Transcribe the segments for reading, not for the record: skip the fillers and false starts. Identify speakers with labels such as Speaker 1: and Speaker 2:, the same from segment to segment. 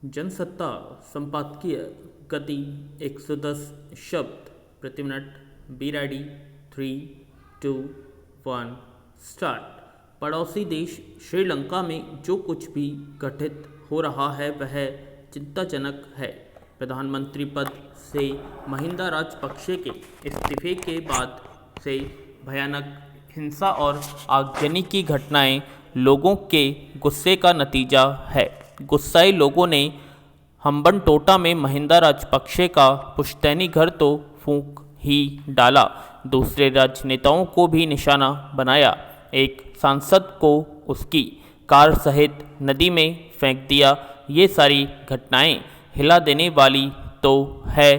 Speaker 1: जनसत्ता संपादकीय गति 110 शब्द प्रति मिनट। Be ready, 3, 2, 1 start. पड़ोसी देश श्रीलंका में जो कुछ भी घटित हो रहा है वह चिंताजनक है। प्रधानमंत्री पद से महिंदा राजपक्षे के इस्तीफे के बाद से भयानक हिंसा और आगजनी की घटनाएं लोगों के गुस्से का नतीजा है। गुस्साए लोगों ने हम्बनटोटा में महिंदा राजपक्षे का पुश्तैनी घर तो फूंक ही डाला, दूसरे राजनेताओं को भी निशाना बनाया। एक सांसद को उसकी कार सहित नदी में फेंक दिया। ये सारी घटनाएं हिला देने वाली तो है,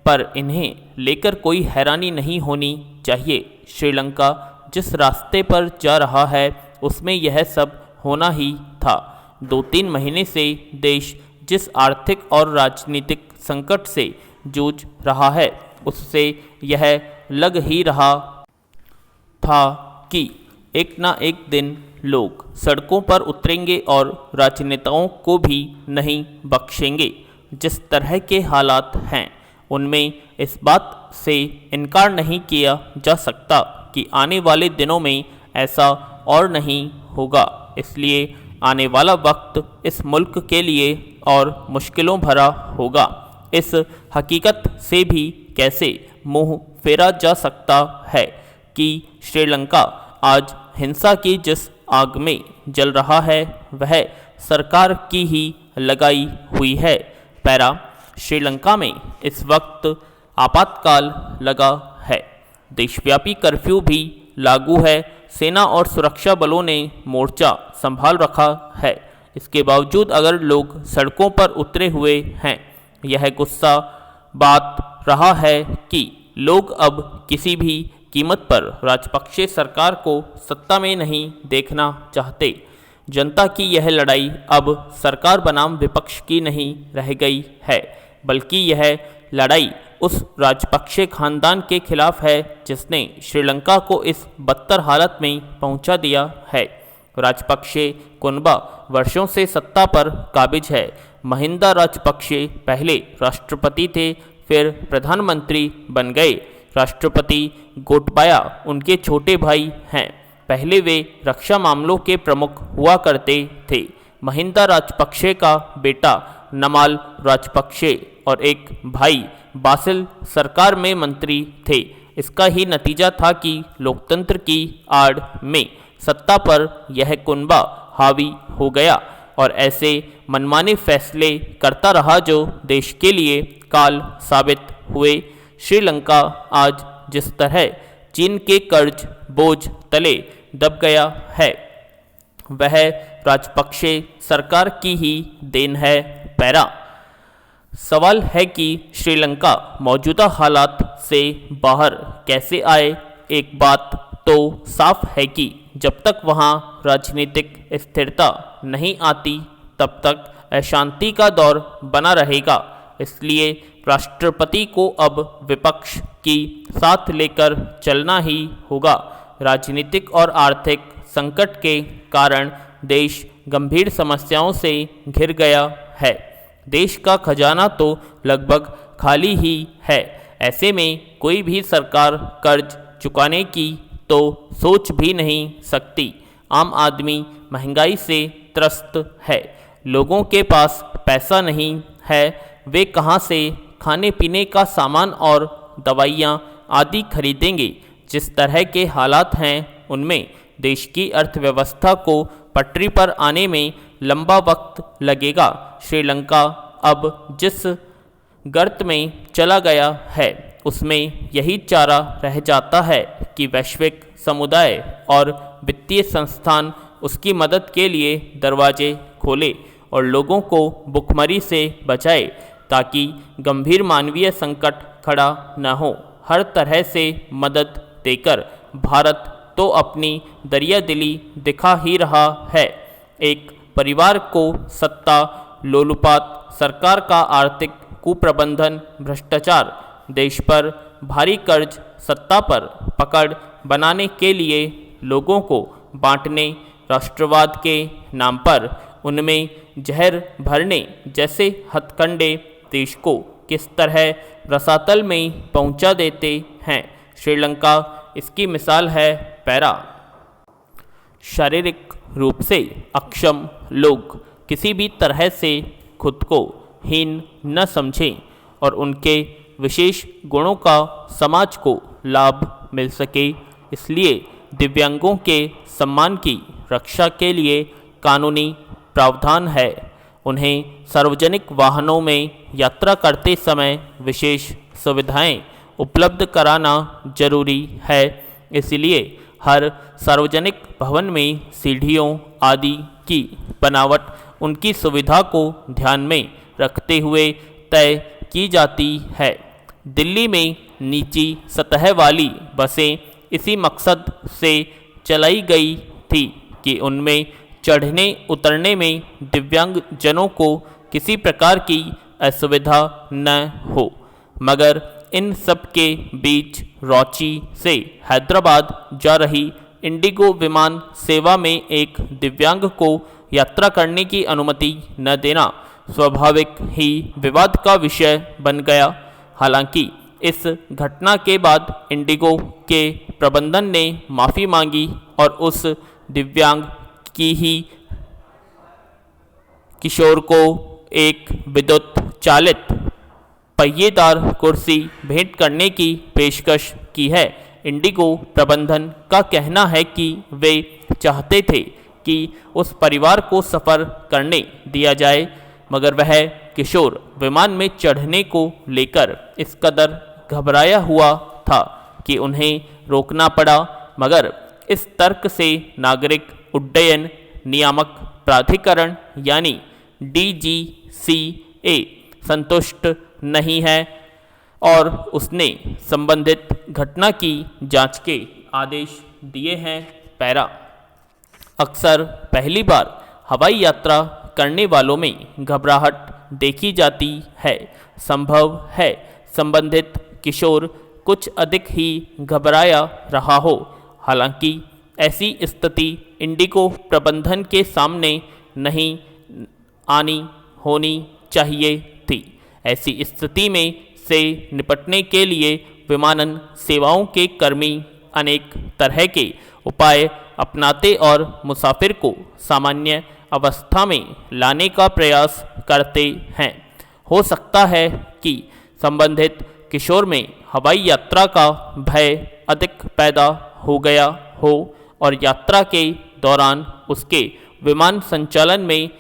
Speaker 1: पर इन्हें लेकर कोई हैरानी नहीं होनी चाहिए। श्रीलंका जिस रास्ते पर जा रहा है उसमें यह सब होना ही था। 2-3 महीने से देश जिस आर्थिक और राजनीतिक संकट से जूझ रहा है उससे यह लग ही रहा था कि एक ना एक दिन लोग सड़कों पर उतरेंगे और राजनेताओं को भी नहीं बख्शेंगे। जिस तरह के हालात हैं उनमें इस बात से इनकार नहीं किया जा सकता कि आने वाले दिनों में ऐसा और नहीं होगा। इसलिए आने वाला वक्त इस मुल्क के लिए और मुश्किलों भरा होगा। इस हकीकत से भी कैसे मुंह फेरा जा सकता है कि श्रीलंका आज हिंसा की जिस आग में जल रहा है वह सरकार की ही लगाई हुई है। पैरा श्रीलंका में इस वक्त आपातकाल लगा है। देशव्यापी कर्फ्यू भी लागू है। सेना और सुरक्षा बलों ने मोर्चा संभाल रखा है। इसके बावजूद अगर लोग सड़कों पर उतरे हुए हैं, यह गुस्सा बात रहा है कि लोग अब किसी भी कीमत पर राजपक्षे सरकार को सत्ता में नहीं देखना चाहते। जनता की यह लड़ाई अब सरकार बनाम विपक्ष की नहीं रह गई है, बल्कि यह लड़ाई उस राजपक्षे खानदान के खिलाफ है जिसने श्रीलंका को इस बदतर हालत में पहुंचा दिया है। राजपक्षे कुनबा वर्षों से सत्ता पर काबिज है। महिंदा राजपक्षे पहले राष्ट्रपति थे, फिर प्रधानमंत्री बन गए। राष्ट्रपति गोटबाया उनके छोटे भाई हैं। पहले वे रक्षा मामलों के प्रमुख हुआ करते थे। महिंदा राजपक्षे का बेटा नमाल राजपक्षे और एक भाई बासिल सरकार में मंत्री थे। इसका ही नतीजा था कि लोकतंत्र की आड़ में सत्ता पर यह कुनबा हावी हो गया और ऐसे मनमाने फैसले करता रहा जो देश के लिए काल साबित हुए। श्रीलंका आज जिस तरह चीन के कर्ज बोझ तले दब गया है वह राजपक्षे सरकार की ही देन है। पैरा सवाल है कि श्रीलंका मौजूदा हालात से बाहर कैसे आए। एक बात तो साफ है कि जब तक वहाँ राजनीतिक स्थिरता नहीं आती तब तक अशांति का दौर बना रहेगा। इसलिए राष्ट्रपति को अब विपक्ष की साथ लेकर चलना ही होगा। राजनीतिक और आर्थिक संकट के कारण देश गंभीर समस्याओं से घिर गया है। देश का खजाना तो लगभग खाली ही है। ऐसे में कोई भी सरकार कर्ज चुकाने की तो सोच भी नहीं सकती। आम आदमी महंगाई से त्रस्त है। लोगों के पास पैसा नहीं है। वे कहाँ से खाने पीने का सामान और दवाइयाँ आदि खरीदेंगे। जिस तरह के हालात हैं उनमें देश की अर्थव्यवस्था को पटरी पर आने में लंबा वक्त लगेगा। श्रीलंका अब जिस गर्त में चला गया है उसमें यही चारा रह जाता है कि वैश्विक समुदाय और वित्तीय संस्थान उसकी मदद के लिए दरवाजे खोले और लोगों को भुखमरी से बचाए ताकि गंभीर मानवीय संकट खड़ा न हो। हर तरह से मदद देकर भारत तो अपनी दरियादिली दिखा ही रहा है। एक परिवार को सत्ता, लोलुपात, सरकार का आर्थिक कुप्रबंधन, भ्रष्टाचार, देश पर भारी कर्ज, सत्ता पर पकड़ बनाने के लिए लोगों को बांटने, राष्ट्रवाद के नाम पर उनमें जहर भरने जैसे हथकंडे देश को किस तरह रसातल में पहुंचा देते हैं। श्रीलंका इसकी मिसाल है। पैरा। शारीरिक रूप से अक्षम लोग किसी भी तरह से खुद को हीन न समझें और उनके विशेष गुणों का समाज को लाभ मिल सके, इसलिए दिव्यांगों के सम्मान की रक्षा के लिए कानूनी प्रावधान है। उन्हें सार्वजनिक वाहनों में यात्रा करते समय विशेष सुविधाएं उपलब्ध कराना जरूरी है। इसलिए हर सार्वजनिक भवन में सीढ़ियों आदि की बनावट उनकी सुविधा को ध्यान में रखते हुए तय की जाती है। दिल्ली में नीची सतह वाली बसें इसी मकसद से चलाई गई थी कि उनमें चढ़ने उतरने में दिव्यांगजनों को किसी प्रकार की असुविधा न हो। मगर इन सब के बीच रांची से हैदराबाद जा रही इंडिगो विमान सेवा में एक दिव्यांग को यात्रा करने की अनुमति न देना स्वाभाविक ही विवाद का विषय बन गया। हालांकि इस घटना के बाद इंडिगो के प्रबंधन ने माफ़ी मांगी और उस दिव्यांग की ही किशोर को एक विद्युत चालित पहिएदार कुर्सी भेंट करने की पेशकश की है। इंडिगो प्रबंधन का कहना है कि वे चाहते थे कि उस परिवार को सफ़र करने दिया जाए, मगर वह किशोर विमान में चढ़ने को लेकर इस कदर घबराया हुआ था कि उन्हें रोकना पड़ा। मगर इस तर्क से नागरिक उड्डयन नियामक प्राधिकरण यानी DGCA संतुष्ट नहीं है और उसने संबंधित घटना की जांच के आदेश दिए हैं। पैरा। अक्सर पहली बार हवाई यात्रा करने वालों में घबराहट देखी जाती है। संभव है संबंधित किशोर कुछ अधिक ही घबराया रहा हो। हालांकि ऐसी स्थिति इंडिगो प्रबंधन के सामने नहीं आनी होनी चाहिए थी। ऐसी स्थिति में से निपटने के लिए विमानन सेवाओं के कर्मी अनेक तरह के उपाय अपनाते और मुसाफिर को सामान्य अवस्था में लाने का प्रयास करते हैं। हो सकता है कि संबंधित किशोर में हवाई यात्रा का भय अधिक पैदा हो गया हो और यात्रा के दौरान उसके विमान संचालन में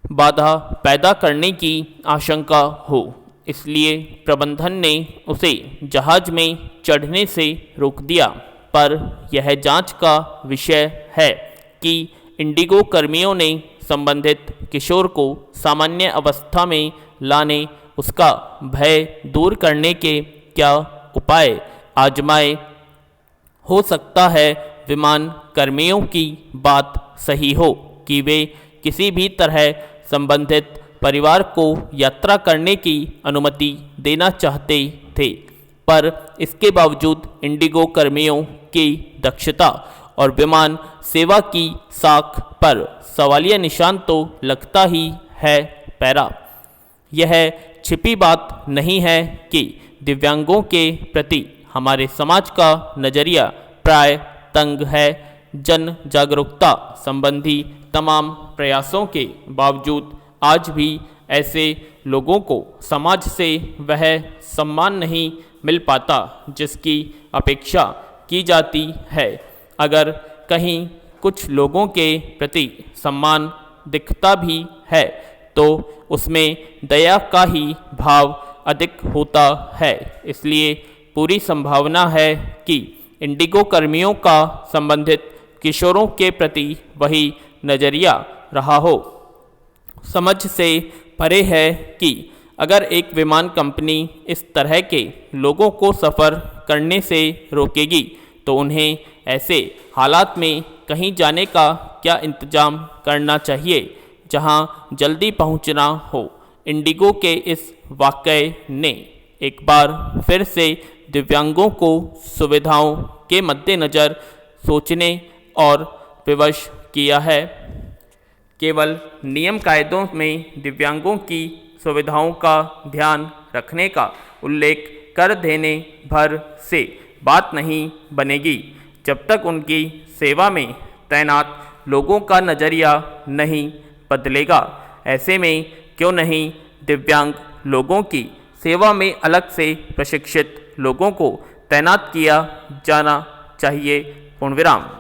Speaker 1: बाधा पैदा करने की आशंका हो। इसलिए प्रबंधन ने उसे जहाज में चढ़ने से रोक दिया। पर यह जांच का विषय है कि इंडिगो कर्मियों ने संबंधित किशोर को सामान्य अवस्था में लाने, उसका भय दूर करने के क्या उपाय आजमाए। हो सकता है विमान कर्मियों की बात सही हो कि वे किसी भी तरह संबंधित परिवार को यात्रा करने की अनुमति देना चाहते थे, पर इसके बावजूद इंडिगो कर्मियों की दक्षता और विमान सेवा की साख पर सवालिया निशान तो लगता ही है। पैरा। यह छिपी बात नहीं है कि दिव्यांगों के प्रति हमारे समाज का नज़रिया प्राय तंग है। जन जागरूकता संबंधी तमाम प्रयासों के बावजूद आज भी ऐसे लोगों को समाज से वह सम्मान नहीं मिल पाता जिसकी अपेक्षा की जाती है। अगर कहीं कुछ लोगों के प्रति सम्मान दिखता भी है तो उसमें दया का ही भाव अधिक होता है। इसलिए पूरी संभावना है कि इंडिगो कर्मियों का संबंधित किशोरों के प्रति वही नज़रिया रहा हो। समझ से परे है कि अगर एक विमान कंपनी इस तरह के लोगों को सफ़र करने से रोकेगी तो उन्हें ऐसे हालात में कहीं जाने का क्या इंतज़ाम करना चाहिए जहां जल्दी पहुंचना हो। इंडिगो के इस वाक़ये ने एक बार फिर से दिव्यांगों को सुविधाओं के मद्देनज़र सोचने और विवश किया है। केवल नियम कायदों में दिव्यांगों की सुविधाओं का ध्यान रखने का उल्लेख कर देने भर से बात नहीं बनेगी जब तक उनकी सेवा में तैनात लोगों का नज़रिया नहीं बदलेगा। ऐसे में क्यों नहीं दिव्यांग लोगों की सेवा में अलग से प्रशिक्षित लोगों को तैनात किया जाना चाहिए। पूर्णविराम।